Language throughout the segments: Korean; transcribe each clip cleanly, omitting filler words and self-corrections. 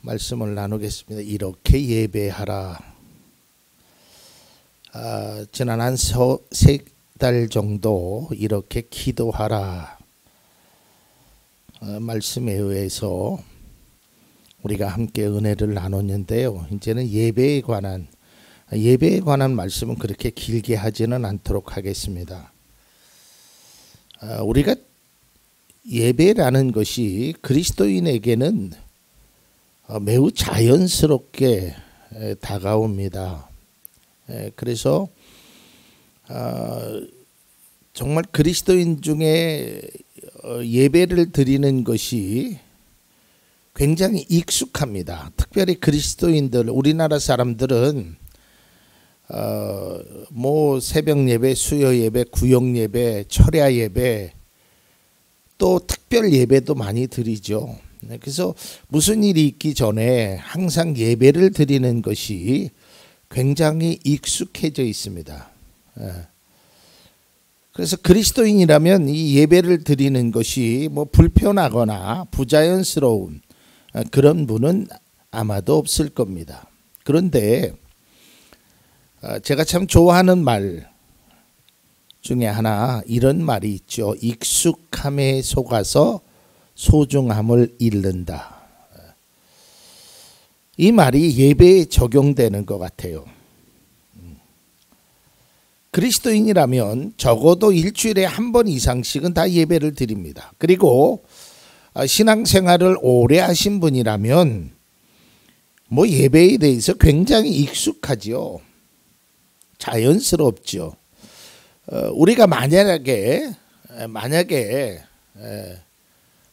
말씀을 나누겠습니다. 이렇게 예배하라. 지난 한 3달 정도 이렇게 기도하라 말씀에 의해서 우리가 함께 은혜를 나눴는데요. 이제는 예배에 관한 말씀은 그렇게 길게 하지는 않도록 하겠습니다. 우리가 예배라는 것이 그리스도인에게는 매우 자연스럽게 다가옵니다. 그래서 정말 그리스도인 중에 예배를 드리는 것이 굉장히 익숙합니다. 특별히 그리스도인들, 우리나라 사람들은 뭐 새벽 예배, 수요 예배, 구역 예배, 철야 예배, 또 특별 예배도 많이 드리죠. 그래서 무슨 일이 있기 전에 항상 예배를 드리는 것이 굉장히 익숙해져 있습니다. 그래서 그리스도인이라면 이 예배를 드리는 것이 뭐 불편하거나 부자연스러운 그런 분은 아마도 없을 겁니다. 그런데 제가 참 좋아하는 말 중에 하나 이런 말이 있죠. 익숙함에 속아서 소중함을 잃는다. 이 말이 예배에 적용되는 것 같아요. 그리스도인이라면 적어도 일주일에 한 번 이상씩은 다 예배를 드립니다. 그리고 신앙생활을 오래 하신 분이라면 뭐 예배에 대해서 굉장히 익숙하지요. 자연스럽죠. 우리가 만약에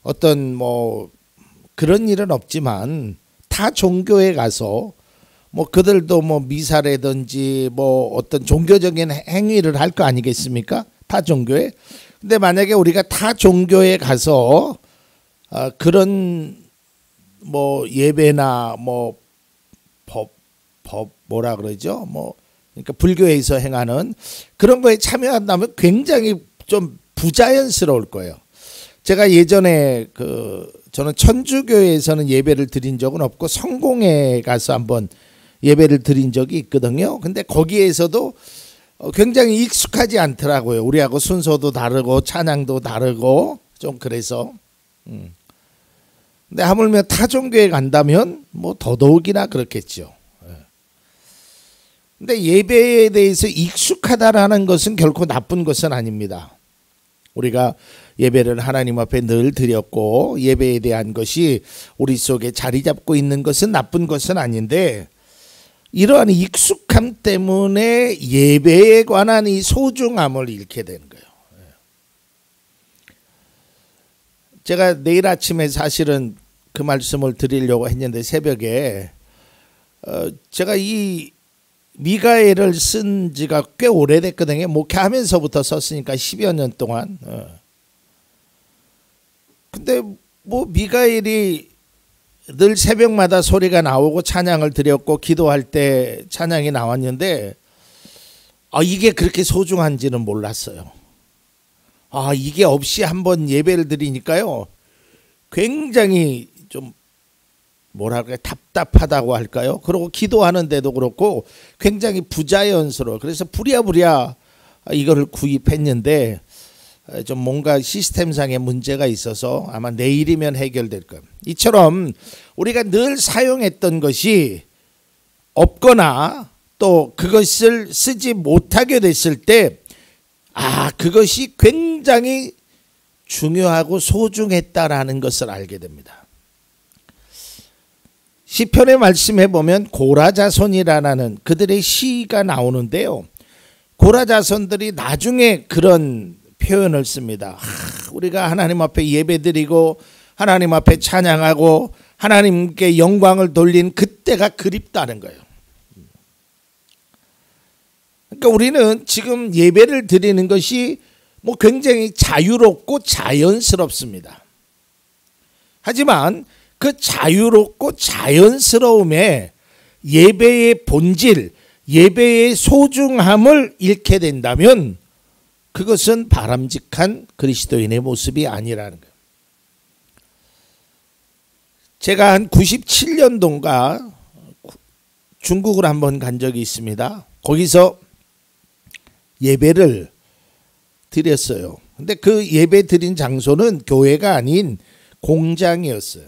어떤 뭐 그런 일은 없지만 타 종교에 가서 뭐 그들도 뭐 미사라든지 뭐 어떤 종교적인 행위를 할 거 아니겠습니까? 타 종교에. 근데 만약에 우리가 타 종교에 가서 그런 뭐 예배나 뭐 법 뭐라 그러죠? 뭐 그러니까 불교에서 행하는 그런 거에 참여한다면 굉장히 좀 부자연스러울 거예요. 제가 예전에 저는 천주교에서는 예배를 드린 적은 없고 성공회 가서 한번 예배를 드린 적이 있거든요. 근데 거기에서도 굉장히 익숙하지 않더라고요. 우리하고 순서도 다르고 찬양도 다르고 좀 그래서. 근데 하물며 타종교에 간다면 뭐 더더욱이나 그렇겠죠. 근데 예배에 대해서 익숙하다라는 것은 결코 나쁜 것은 아닙니다. 우리가 예배를 하나님 앞에 늘 드렸고 예배에 대한 것이 우리 속에 자리 잡고 있는 것은 나쁜 것은 아닌데 이러한 익숙함 때문에 예배에 관한 이 소중함을 잃게 되는 거예요. 제가 내일 아침에 사실은 그 말씀을 드리려고 했는데 새벽에 제가 이 미가엘을 쓴 지가 꽤 오래됐거든요. 목회하면서부터 썼으니까 10여 년 동안. 근데 뭐 미가엘이 늘 새벽마다 소리가 나오고 찬양을 드렸고 기도할 때 찬양이 나왔는데 이게 그렇게 소중한지는 몰랐어요. 이게 없이 한번 예배를 드리니까요. 굉장히 좀 뭐랄까요, 답답하다고 할까요? 그리고 기도하는데도 그렇고 굉장히 부자연스러워. 그래서 부랴부랴 이거를 구입했는데 좀 뭔가 시스템상의 문제가 있어서 아마 내일이면 해결될 겁니다. 이처럼 우리가 늘 사용했던 것이 없거나 또 그것을 쓰지 못하게 됐을 때 그것이 굉장히 중요하고 소중했다라는 것을 알게 됩니다. 시편의 말씀해 보면 고라자손이라는 그들의 시가 나오는데요. 고라자손들이 나중에 그런 표현을 씁니다. 우리가 하나님 앞에 예배드리고 하나님 앞에 찬양하고 하나님께 영광을 돌린 그때가 그립다는 거예요. 그러니까 우리는 지금 예배를 드리는 것이 뭐 굉장히 자유롭고 자연스럽습니다. 하지만 그 자유롭고 자연스러움에 예배의 본질, 예배의 소중함을 잃게 된다면 그것은 바람직한 그리스도인의 모습이 아니라는 거예요. 제가 한 97년도인가 중국을 한번 간 적이 있습니다. 거기서 예배를 드렸어요. 근데 그 예배 드린 장소는 교회가 아닌 공장이었어요.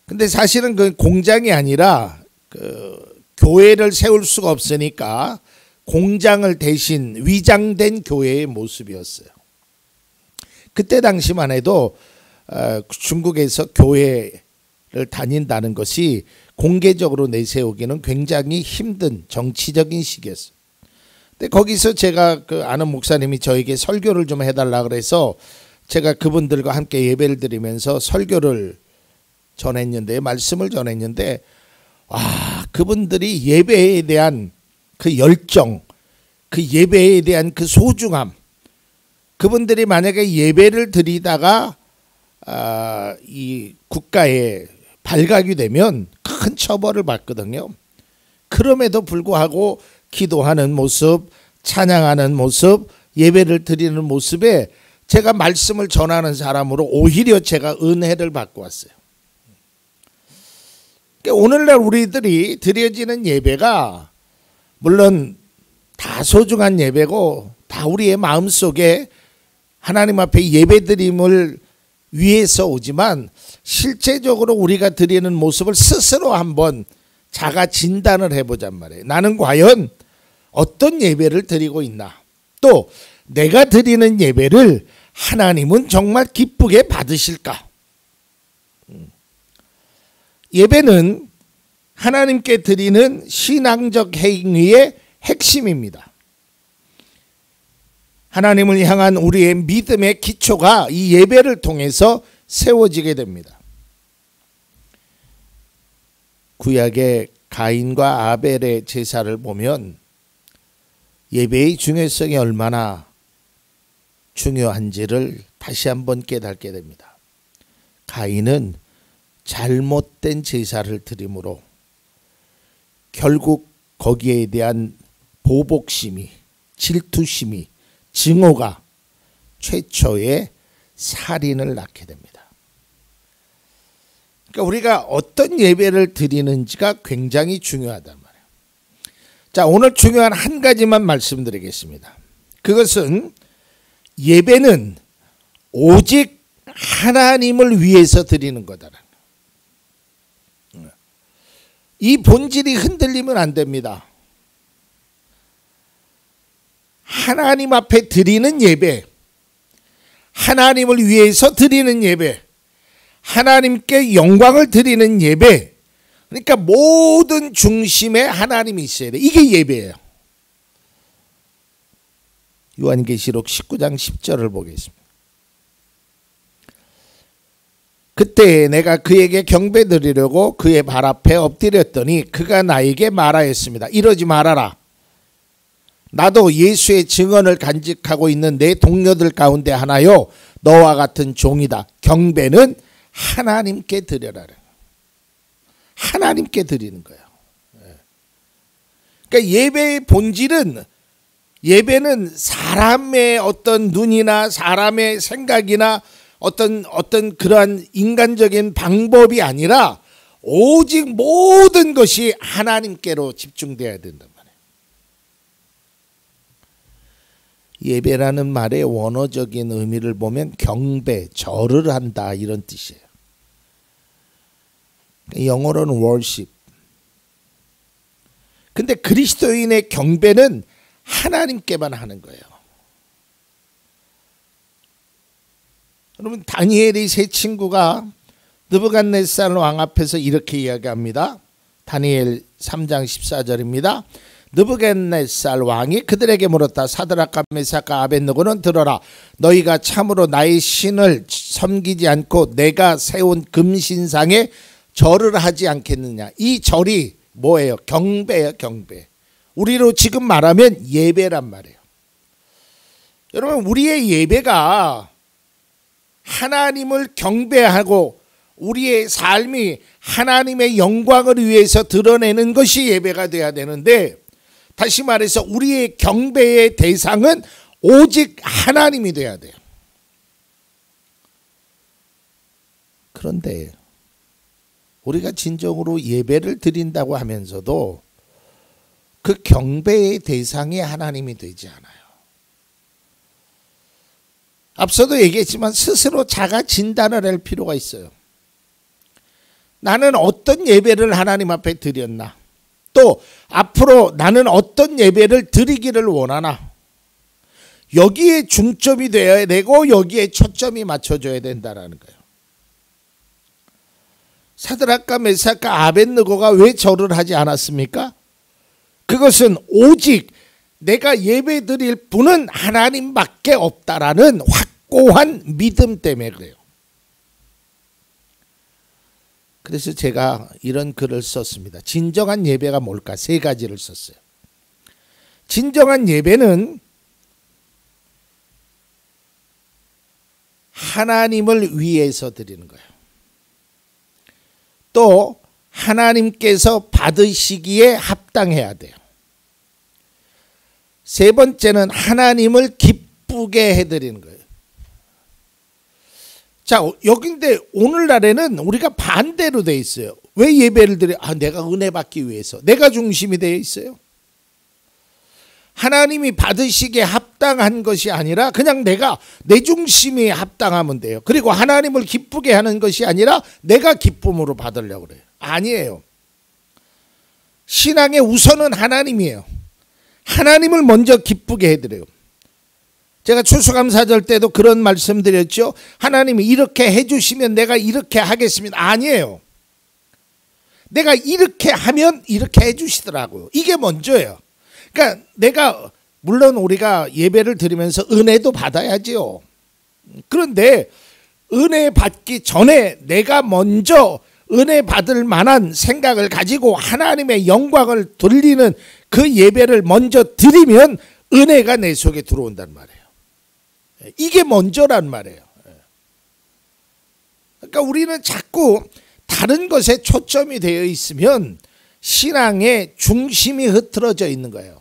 근데 사실은 그 공장이 아니라 그 교회를 세울 수가 없으니까 공장을 대신 위장된 교회의 모습이었어요. 그때 당시만 해도 중국에서 교회를 다닌다는 것이 공개적으로 내세우기는 굉장히 힘든 정치적인 시기였어요. 근데 거기서 제가 그 아는 목사님이 저에게 설교를 좀 해달라 그래서 제가 그분들과 함께 예배를 드리면서 설교를 전했는데, 말씀을 전했는데, 와, 그분들이 예배에 대한 그 열정, 그 예배에 대한 그 소중함, 그분들이 만약에 예배를 드리다가 이 국가에 발각이 되면 큰 처벌을 받거든요. 그럼에도 불구하고 기도하는 모습, 찬양하는 모습, 예배를 드리는 모습에 제가 말씀을 전하는 사람으로 오히려 제가 은혜를 받고 왔어요. 그러니까 오늘날 우리들이 드려지는 예배가 물론 다 소중한 예배고 다 우리의 마음속에 하나님 앞에 예배드림을 위해서 오지만 실제적으로 우리가 드리는 모습을 스스로 한번 자가 진단을 해보잔 말이에요. 나는 과연 어떤 예배를 드리고 있나? 또 내가 드리는 예배를 하나님은 정말 기쁘게 받으실까? 예배는 하나님께 드리는 신앙적 행위의 핵심입니다. 하나님을 향한 우리의 믿음의 기초가 이 예배를 통해서 세워지게 됩니다. 구약의 가인과 아벨의 제사를 보면 예배의 중요성이 얼마나 중요한지를 다시 한번 깨닫게 됩니다. 가인은 잘못된 제사를 드림으로 결국 거기에 대한 보복심이, 질투심이, 증오가 최초의 살인을 낳게 됩니다. 그러니까 우리가 어떤 예배를 드리는지가 굉장히 중요하단 말이에요. 자, 오늘 중요한 한 가지만 말씀드리겠습니다. 그것은 예배는 오직 하나님을 위해서 드리는 거다라는 거예요. 이 본질이 흔들리면 안 됩니다. 하나님 앞에 드리는 예배, 하나님을 위해서 드리는 예배, 하나님께 영광을 드리는 예배, 그러니까 모든 중심에 하나님이 있어야 돼. 이게 예배예요. 요한계시록 19장 10절을 보겠습니다. 그때 내가 그에게 경배 드리려고 그의 발 앞에 엎드렸더니 그가 나에게 말하였습니다. 이러지 말아라. 나도 예수의 증언을 간직하고 있는 내 동료들 가운데 하나요. 너와 같은 종이다. 경배는 하나님께 드려라. 하나님께 드리는 거예요. 그러니까 예배의 본질은, 예배는 사람의 어떤 눈이나 사람의 생각이나 어떤 그러한 인간적인 방법이 아니라 오직 모든 것이 하나님께로 집중돼야 된단 말이에요. 예배라는 말의 원어적인 의미를 보면 경배, 절을 한다 이런 뜻이에요. 영어로는 worship. 근데 그리스도인의 경배는 하나님께만 하는 거예요. 여러분, 다니엘의 세 친구가 느부갓네살 왕 앞에서 이렇게 이야기합니다. 다니엘 3장 14절입니다. 느부갓네살 왕이 그들에게 물었다. 사드락과 메삭과 아벳느고는 들어라. 너희가 참으로 나의 신을 섬기지 않고 내가 세운 금신상에 절을 하지 않겠느냐. 이 절이 뭐예요? 경배예요, 경배. 우리로 지금 말하면 예배란 말이에요. 여러분, 우리의 예배가 하나님을 경배하고 우리의 삶이 하나님의 영광을 위해서 드러내는 것이 예배가 돼야 되는데, 다시 말해서 우리의 경배의 대상은 오직 하나님이 돼야 돼요. 그런데 우리가 진정으로 예배를 드린다고 하면서도 그 경배의 대상이 하나님이 되지 않아요. 앞서도 얘기했지만 스스로 자가 진단을 할 필요가 있어요. 나는 어떤 예배를 하나님 앞에 드렸나? 또 앞으로 나는 어떤 예배를 드리기를 원하나? 여기에 중점이 되어야 되고 여기에 초점이 맞춰져야 된다는 거예요. 사드락과 메삭과 아벳느고가 왜 절을 하지 않았습니까? 그것은 오직 내가 예배 드릴 분은 하나님밖에 없다라는 확고한 믿음 때문에 그래요. 그래서 제가 이런 글을 썼습니다. 진정한 예배가 뭘까? 3가지를 썼어요. 진정한 예배는 하나님을 위해서 드리는 거예요. 또 하나님께서 받으시기에 합당해야 돼요. 3번째는 하나님을 기쁘게 해드리는 거예요. 자, 여긴데 오늘날에는 우리가 반대로 돼 있어요. 왜 예배를 드려? 내가 은혜 받기 위해서. 내가 중심이 되어 있어요. 하나님이 받으시기에 합당한 것이 아니라 그냥 내가 내 중심이 합당하면 돼요. 그리고 하나님을 기쁘게 하는 것이 아니라 내가 기쁨으로 받으려고 그래요. 아니에요. 신앙의 우선은 하나님이에요. 하나님을 먼저 기쁘게 해드려요. 제가 추수감사절 때도 그런 말씀 드렸죠. 하나님이 이렇게 해주시면 내가 이렇게 하겠습니다. 아니에요. 내가 이렇게 하면 이렇게 해주시더라고요. 이게 먼저예요. 그러니까 내가 물론 우리가 예배를 드리면서 은혜도 받아야지요. 그런데 은혜 받기 전에 내가 먼저 은혜 받을 만한 생각을 가지고 하나님의 영광을 돌리는 그 예배를 먼저 드리면 은혜가 내 속에 들어온단 말이에요. 이게 먼저란 말이에요. 그러니까 우리는 자꾸 다른 것에 초점이 되어 있으면 신앙의 중심이 흐트러져 있는 거예요.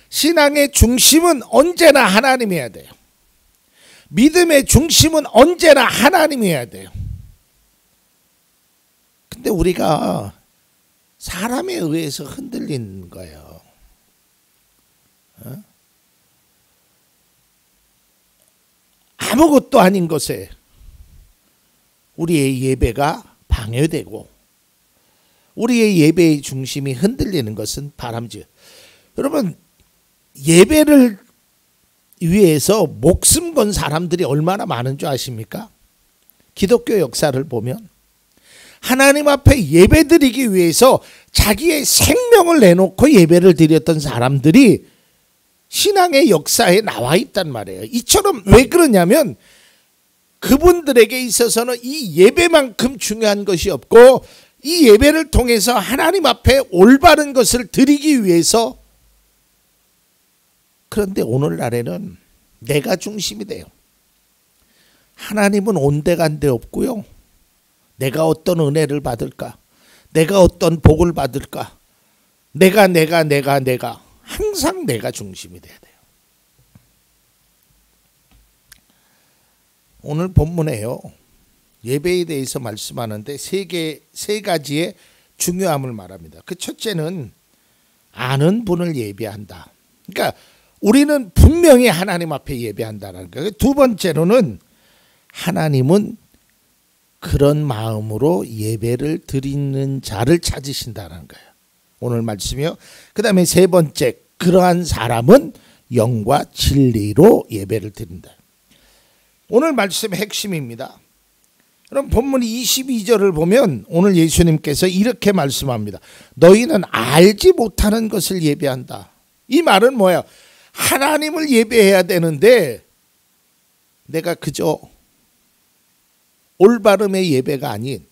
신앙의 중심은 언제나 하나님이어야 돼요. 믿음의 중심은 언제나 하나님이어야 돼요. 근데 우리가 사람에 의해서 흔들리는 거예요. 아무것도 아닌 것에 우리의 예배가 방해되고 우리의 예배의 중심이 흔들리는 것은 바람직해요. 여러분, 예배를 위해서 목숨 건 사람들이 얼마나 많은 줄 아십니까? 기독교 역사를 보면 하나님 앞에 예배드리기 위해서 자기의 생명을 내놓고 예배를 드렸던 사람들이 신앙의 역사에 나와 있단 말이에요. 이처럼 왜 그러냐면 그분들에게 있어서는 이 예배만큼 중요한 것이 없고 이 예배를 통해서 하나님 앞에 올바른 것을 드리기 위해서. 그런데 오늘날에는 내가 중심이 돼요. 하나님은 온데간데 없고요. 내가 어떤 은혜를 받을까? 내가 어떤 복을 받을까? 내가 항상 내가 중심이 돼야 돼요. 오늘 본문에요. 예배에 대해서 말씀하는데 세 가지의 중요함을 말합니다. 그 첫째는 아는 분을 예배한다. 그러니까 우리는 분명히 하나님 앞에 예배한다는 거예요. 두 번째로는 하나님은 그런 마음으로 예배를 드리는 자를 찾으신다는 거예요. 오늘 말씀이요. 그 다음에 세 번째, 그러한 사람은 영과 진리로 예배를 드린다. 오늘 말씀의 핵심입니다. 그럼 본문 22절을 보면 오늘 예수님께서 이렇게 말씀합니다. 너희는 알지 못하는 것을 예배한다. 이 말은 뭐야? 하나님을 예배해야 되는데 내가 그저 올바름의 예배가 아닌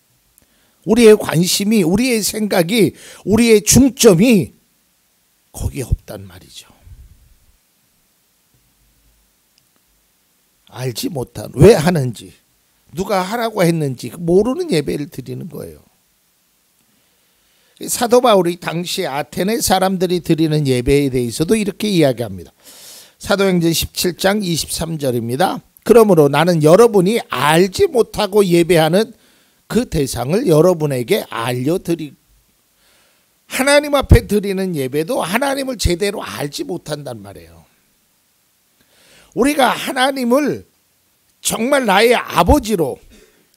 우리의 관심이, 우리의 생각이, 우리의 중점이 거기에 없단 말이죠. 알지 못한, 왜 하는지, 누가 하라고 했는지 모르는 예배를 드리는 거예요. 사도 바울이 당시 아테네 사람들이 드리는 예배에 대해서도 이렇게 이야기합니다. 사도행전 17장 23절입니다. 그러므로 나는 여러분이 알지 못하고 예배하는 그 대상을 여러분에게 알려드리고, 하나님 앞에 드리는 예배도 하나님을 제대로 알지 못한단 말이에요. 우리가 하나님을 정말 나의 아버지로,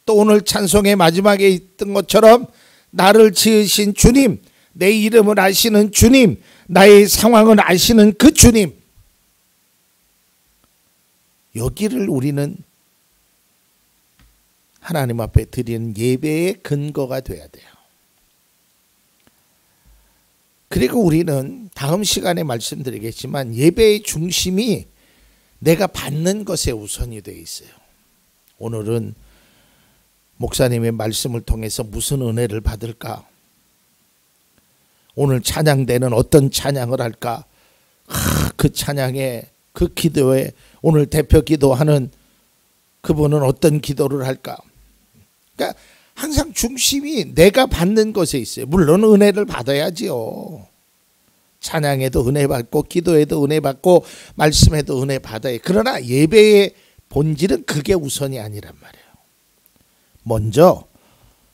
또 오늘 찬송의 마지막에 있던 것처럼 나를 지으신 주님, 내 이름을 아시는 주님, 나의 상황을 아시는 그 주님, 여기를 우리는 하나님 앞에 드리는 예배의 근거가 돼야 돼요. 그리고 우리는 다음 시간에 말씀드리겠지만 예배의 중심이 내가 받는 것에 우선이 되어 있어요. 오늘은 목사님의 말씀을 통해서 무슨 은혜를 받을까? 오늘 찬양대는 어떤 찬양을 할까? 그 찬양에, 그 기도에, 오늘 대표 기도하는 그분은 어떤 기도를 할까? 그러니까 항상 중심이 내가 받는 것에 있어요. 물론 은혜를 받아야지요. 찬양에도 은혜 받고, 기도에도 은혜 받고, 말씀에도 은혜 받아요. 그러나 예배의 본질은 그게 우선이 아니란 말이에요. 먼저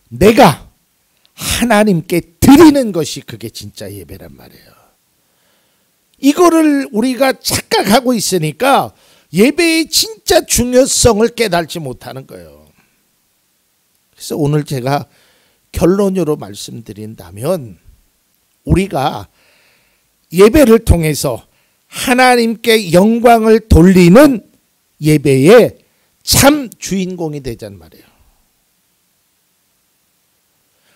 내가 하나님께 드리는 것이 그게 진짜 예배란 말이에요. 이거를 우리가 착각하고 있으니까 예배의 진짜 중요성을 깨달지 못하는 거예요. 그래서 오늘 제가 결론으로 말씀드린다면, 우리가 예배를 통해서 하나님께 영광을 돌리는 예배의 참 주인공이 되자는 말이에요.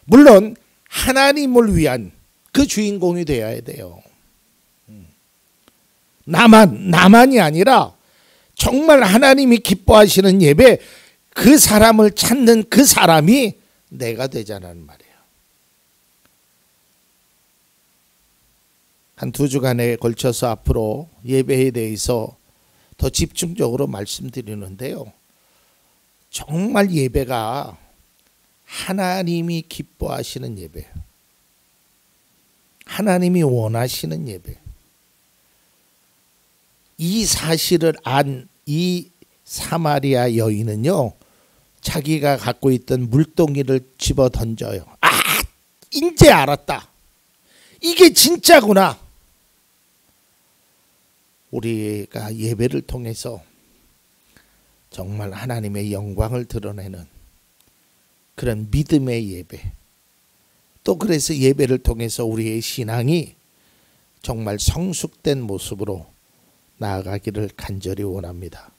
물론 하나님을 위한 그 주인공이 되어야 돼요. 나만이 아니라 정말 하나님이 기뻐하시는 예배, 그 사람을 찾는 그 사람이 내가 되자는 말이에요. 한 2주간에 걸쳐서 앞으로 예배에 대해서 더 집중적으로 말씀드리는데요. 정말 예배가 하나님이 기뻐하시는 예배, 하나님이 원하시는 예배, 이 사실을 안 이 사마리아 여인은요, 자기가 갖고 있던 물동이를 집어 던져요. 아, 이제 알았다. 이게 진짜구나. 우리가 예배를 통해서 정말 하나님의 영광을 드러내는 그런 믿음의 예배, 또 그래서 예배를 통해서 우리의 신앙이 정말 성숙된 모습으로 나아가기를 간절히 원합니다.